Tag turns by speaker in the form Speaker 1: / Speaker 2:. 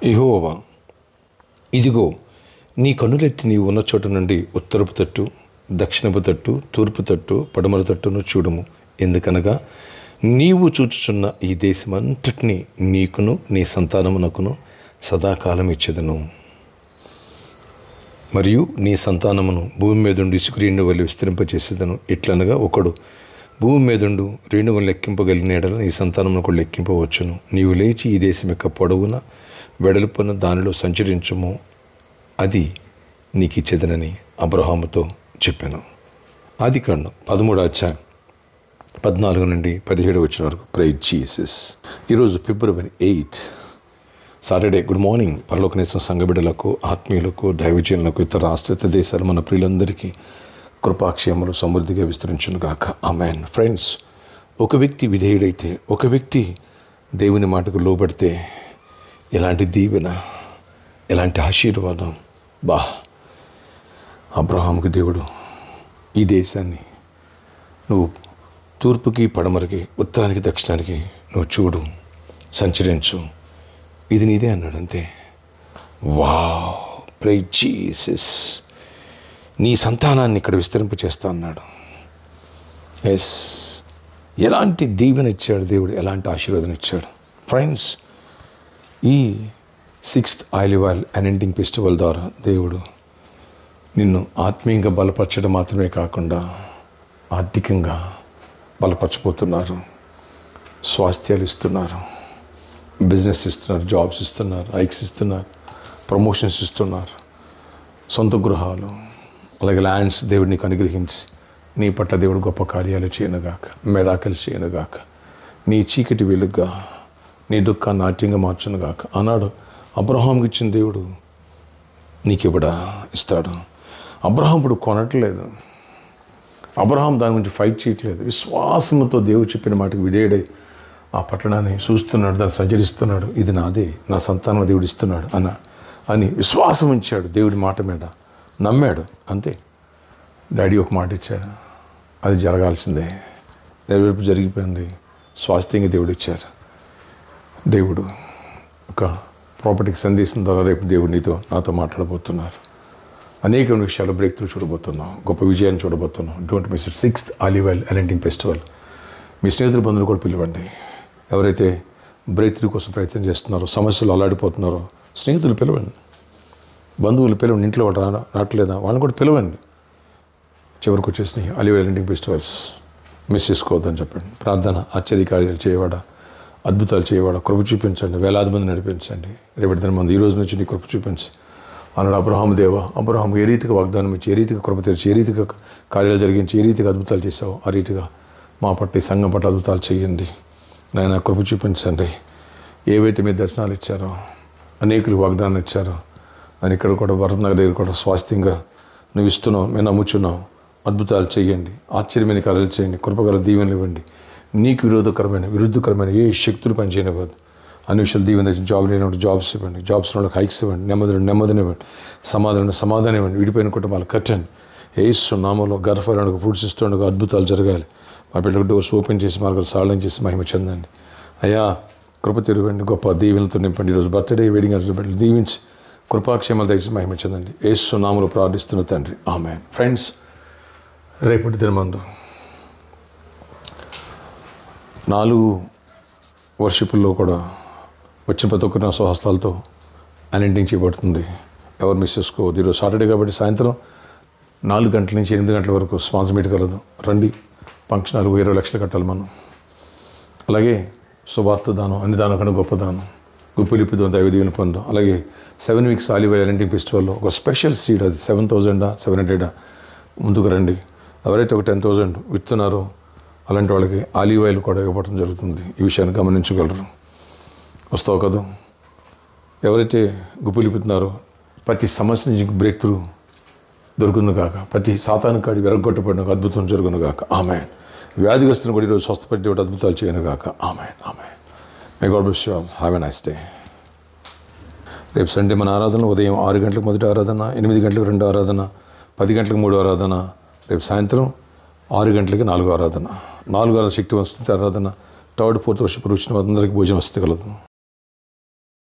Speaker 1: యెహోవా, ఇదిగో నీ కన్నులెత్తి నీవు ఉన్న చోట నుండి ఉత్తరపు తట్టు, దక్షిణపు తట్టు, తూర్పు తట్టు, పడమర తట్టును చూడుము. ఎందుకనగా నీవు చూచుచున్న ఈ దేశమంతటినీ నీకును నీ సంతానమునకును సదాకాలం ఇచ్చేదను. మరియు నీ సంతానమును భూమి మీదుండి ఇసుక రేణువు వలె విస్తరింపచేసేదను. ఎట్లనగా ఒకడు భూమి మీదుండు రేణువును లెక్కింపగలిగిన ఎడల నీ సంతానమును కూడా లెక్కింపవచ్చును. నీవు లేచి ఈ దేశం యొక్క పొడవున వెడల్పున దానిలో సంచరించుము, అది నీకు ఇచ్చేదనని అబ్రహాముతో చెప్పాను. ఆదికాండం 13 నుండి 17 వచ్చిన వరకు. Praise Jesus. ఈరోజు ఫిబ్రవరి 8 సాటర్డే. Good morning. పరలోకనేసిన సంఘబిడ్డలకు, ఆత్మీయులకు, దైవజనులకు, ఇతర ఆశ్రిత దేశాలు మన ప్రియులందరికీ కృపాక్షేమలు సమృద్ధిగా విస్తరించును గాక. ఆమేన్. ఫ్రెండ్స్, ఒక వ్యక్తి విధేయుడైతే, ఒక వ్యక్తి దేవుని మాటకు లోబడితే ఎలాంటి దీవెన, ఎలాంటి ఆశీర్వాదం. అబ్రహాముకి దేవుడు ఈ దేశాన్ని నువ్వు తూర్పుకి పడమరకి ఉత్తరానికి దక్షిణానికి నువ్వు చూడు, సంచరించు, ఇది నీదే అన్నాడు. అంతే. Wow, praise Jesus. నీ సంతానాన్ని ఇక్కడ విస్తరింప చేస్తా అన్నాడు. ఎస్, ఎలాంటి దీవెన ఇచ్చాడు దేవుడు, ఎలాంటి ఆశీర్వాదం ఇచ్చాడు. ఫ్రెండ్స్, ఈ 6th olive oil anointing festival ద్వారా దేవుడు నిన్ను ఆత్మీయంగా బలపరచడం మాత్రమే కాకుండా ఆర్థికంగా బలపరచబోతున్నారు. స్వాస్థ్యాలు ఇస్తున్నారు, బిజినెస్ ఇస్తున్నారు, జాబ్స్ ఇస్తున్నారు, హైక్స్ ఇస్తున్నారు, ప్రమోషన్స్ ఇస్తున్నారు, సొంత గృహాలు, అలాగే ల్యాండ్స్ దేవుడు నీకు అనుగ్రహించి నీ పట్ల దేవుడు గొప్ప కార్యాలు చేయనుగాక, మెరాకిల్స్ చేయనుగాక, నీ చీకటి వెలుగ్గా, నీ దుఃఖాన్ని నాట్యంగా మార్చునుగాక. ఆనాడు అబ్రహాంకి ఇచ్చిన దేవుడు నీకు ఇవ్వడా ఇస్తాడు. అబ్రహాం ఇప్పుడు కొనట్లేదు, అబ్రహాం దాని గురించి ఫైట్ చేయట్లేదు. విశ్వాసంతో దేవుడు చెప్పిన మాటకి విధేయుడై ఆ పట్టణాన్ని చూస్తున్నాడు, దాన్ని సంచరిస్తున్నాడు. ఇది నాదే, నా సంతానం దేవుడు ఇస్తున్నాడు అని విశ్వాసం ఉంచాడు. దేవుడి మాట మీద నమ్మాడు. అంతే. డాడీ ఒక మాట ఇచ్చాడు, అది జరగాల్సిందే. దేవుడి జరిగిపోయింది. స్వాస్థ్యంగా దేవుడు ఇచ్చారు. దేవుడు ఒక ప్రాపర్టీకి సందేశం ద్వారా రేపు దేవుడు నాతో మాట్లాడబోతున్నారు. అనేక విషయాలు బ్రేక్ త్రూ చూడబోతున్నాం, గొప్ప విజయాన్ని చూడబోతున్నాం. Don't miss it. 6th olive oil anointing festival. మీ స్నేహితుల బంధువులు కూడా పిలవండి. ఎవరైతే బ్రేక్ త్రూ కోసం ప్రయత్నం చేస్తున్నారో, సమస్యలు అల్లాడిపోతున్నారో, స్నేహితులు పిలవండి, బంధువులు పిలవండి. ఇంట్లో వాళ్ళు రావట్లేదా, వాళ్ళని కూడా పిలవండి. చివరికి వచ్చేసి olive oil anointing festivals miss చేసుకోవద్దని చెప్పండి. ప్రార్థన, ఆశ్చర్యకార్యాలు చేయవాడా, అద్భుతాలు చేయవాడా, కృప చూపించండి, వేలాది మంది నడిపించండి. రేపటి దిన మంది ఈ రోజు నుంచి నీ కృప చూపించి అన్నాడు. అబ్రహాము దేవా, అబ్రహాము ఏ రీతిగా వాగ్దానం ఇచ్చి, ఏ రీతిగా కృప తెరిచి, ఏ రీతిగా కార్యాలు జరిగించి, ఏ రీతిగా అద్భుతాలు చేసావు, ఆ రీతిగా మా పట్ల, ఈ సంఘం పట్ల అద్భుతాలు చేయండి. నాయన కృప చూపించండి. ఏవైతే మీరు దర్శనాలు ఇచ్చారో, అనేకులు వాగ్దానం ఇచ్చారో, అని ఇక్కడ కూడా భరతనగర్ దగ్గర కూడా స్వాస్థ్యంగా నువ్వు ఇస్తున్నావు, మేము నమ్ముచున్నావు. అద్భుతాలు చేయండి, ఆశ్చర్యమైన కార్యాలు చేయండి, కృపగల దీవెనలు ఇవ్వండి. నీకు విరుద్ధకరమైన ఏ శక్తులు పనిచేయనివ్వద్దు. అన్ని విషయాలు దీవెన. జాబ్ లేనప్పుడు జాబ్స్ ఇవ్వండి, జాబ్స్ వాళ్ళకి హైక్స్ ఇవ్వండి, నెమ్మదినివ్వండి, సమాధానం ఇవ్వండి. విడిపోయిన కుటుంబాలు కట్టండి. యేసు నామములో గర్భఫలానికి ఫ్రూట్స్ ఇస్తుండగా అద్భుతాలు జరగాలి. మా బిడ్డలకు డోర్స్ ఓపెన్ చేసి, మార్గాలు సరళం చేసి మహిమ చెందండి. అయ్యా, కృప తెరవండి, గొప్ప దీవెనలతో నింపండి. ఈరోజు బర్త్డే వెడ్డింగ్ బిడ్డలు దీవించి కృపాక్షేమాలు దయచేసి మహిమ చెందండి. యేసు నామములో ప్రార్థిస్తున్న తండ్రి, ఆమేన్. ఫ్రెండ్స్, రేపటి దినమందు 4 వర్షిపుల్లో కూడా వచ్చిన ప్రతి ఒక్కరి నా స్వహస్తాలతో అనాయింటింగ్ చేయబడుతుంది. ఎవరు మిస్ చేసుకోవద్దు. ఈరోజు సాటర్డే కాబట్టి సాయంత్రం 4 గంటల నుంచి 8 గంటల వరకు స్పాన్సర్ మీట్ కలదు. రండి. ఫంక్షన్ హాల్ 20 లక్షలు కట్టాలి మనం. అలాగే సువార్త దానం, అన్ని దానం కన్నా గొప్ప దానం, గుప్పిలిప్పుదాం, దైవ దీవెన పొందాం. అలాగే 7 వీక్స్ ఆలివ్ ఆయిల్ అనాయింటింగ్ ఫెస్టివల్లో ఒక స్పెషల్ సీడ్, అది 7,700 ముందుకు రండి. ఎవరైతే ఒక 10,000 విత్తున్నారో అలాంటి వాళ్ళకి ఆలివ్ ఆయిల్ కూడా ఇవ్వడం జరుగుతుంది. ఈ విషయాన్ని గమనించగలరు. వస్తావు కదా. ఎవరైతే గుప్పిలిపుతున్నారో ప్రతి సమస్య నుంచి బ్రేక్ త్రూ దొరుకును గాక, ప్రతి సాతాను కాడి వెరగొట్టబడిన అద్భుతం జరుగును గాక. ఆమేన్. వ్యాధిగ్రస్తులను కూడా ఈరోజు స్వస్థపరిచే అద్భుతాలు చేయను గాక. Amen. Amen. May God bless you all. Have a nice day. రేపు సండే మన ఆరాధన ఉదయం 6 గంటలకు మొదటి ఆరాధన, 8 గంటలకు 2 ఆరాధన, 10 గంటలకు 3 ఆరాధన, రేపు సాయంత్రం 6 గంటలకి 4 ఆరాధన. 4 ఆరాధన శక్తి వస్తుంది ఆరాధన. 3rd 4th వర్షిప్ వచ్చిన అందరికీ భోజనం వస్తుంది కలదు.